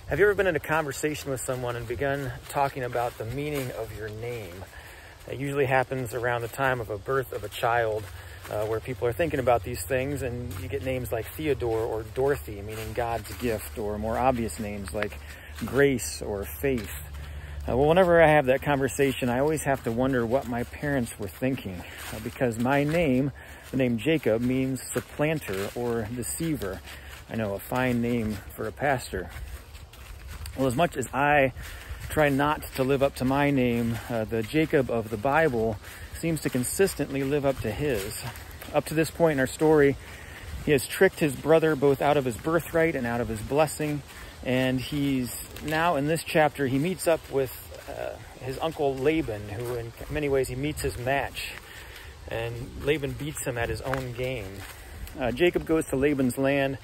Have you ever been in a conversation with someone and begun talking about the meaning of your name? It usually happens around the time of a birth of a child, where people are thinking about these things, and you get names like Theodore or Dorothy, meaning God's gift, or more obvious names like Grace or Faith. Well, whenever I have that conversation, I always have to wonder what my parents were thinking, because my name, the name Jacob, means supplanter or deceiver. I know, a fine name for a pastor. Well, as much as I try not to live up to my name, the Jacob of the Bible seems to consistently live up to his. Up to this point in our story, he has tricked his brother both out of his birthright and out of his blessing. And he's now, in this chapter, he meets up with his uncle Laban, who in many ways he meets his match. And Laban beats him at his own game. Jacob goes to Laban's land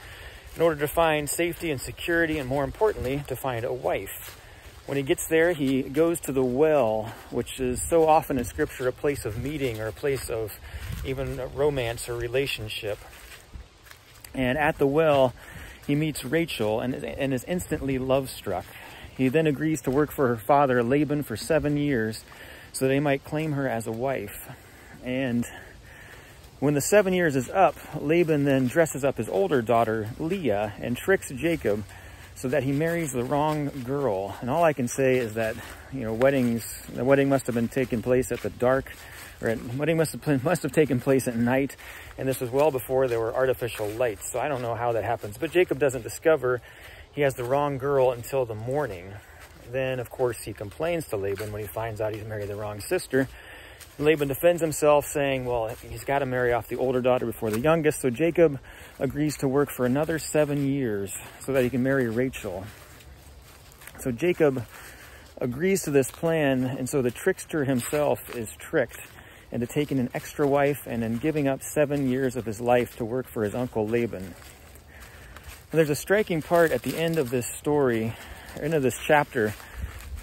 in order to find safety and security, and more importantly, to find a wife. When he gets there, he goes to the well, which is so often in Scripture a place of meeting or a place of even romance or relationship. And at the well, he meets Rachel and is instantly love-struck. He then agrees to work for her father, Laban, for 7 years so they might claim her as a wife. And when the 7 years is up, Laban then dresses up his older daughter, Leah, and tricks Jacob so that he marries the wrong girl. And all I can say is that, the wedding must have been taking place at the dark, or the wedding must have taken place at night, and this was well before there were artificial lights. So I don't know how that happens. But Jacob doesn't discover he has the wrong girl until the morning. Then, of course, he complains to Laban when he finds out he's married the wrong sister. Laban defends himself, saying, well, he's got to marry off the older daughter before the youngest. So Jacob agrees to work for another 7 years so that he can marry Rachel. So Jacob agrees to this plan, and so the trickster himself is tricked into taking an extra wife and in giving up 7 years of his life to work for his uncle Laban. And there's a striking part at the end of this story, end of this chapter,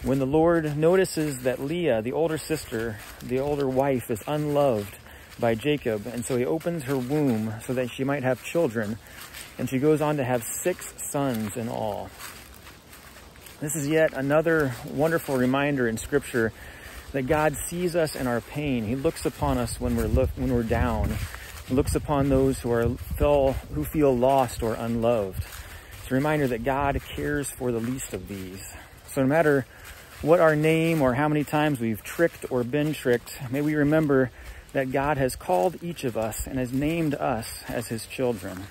when the Lord notices that Leah, the older sister, the older wife, is unloved by Jacob. And so he opens her womb so that she might have children. And she goes on to have 6 sons in all. This is yet another wonderful reminder in Scripture that God sees us in our pain. He looks upon us when we're down. He looks upon those who feel lost or unloved. It's a reminder that God cares for the least of these. So no matter what our name or how many times we've tricked or been tricked, may we remember that God has called each of us and has named us as his children.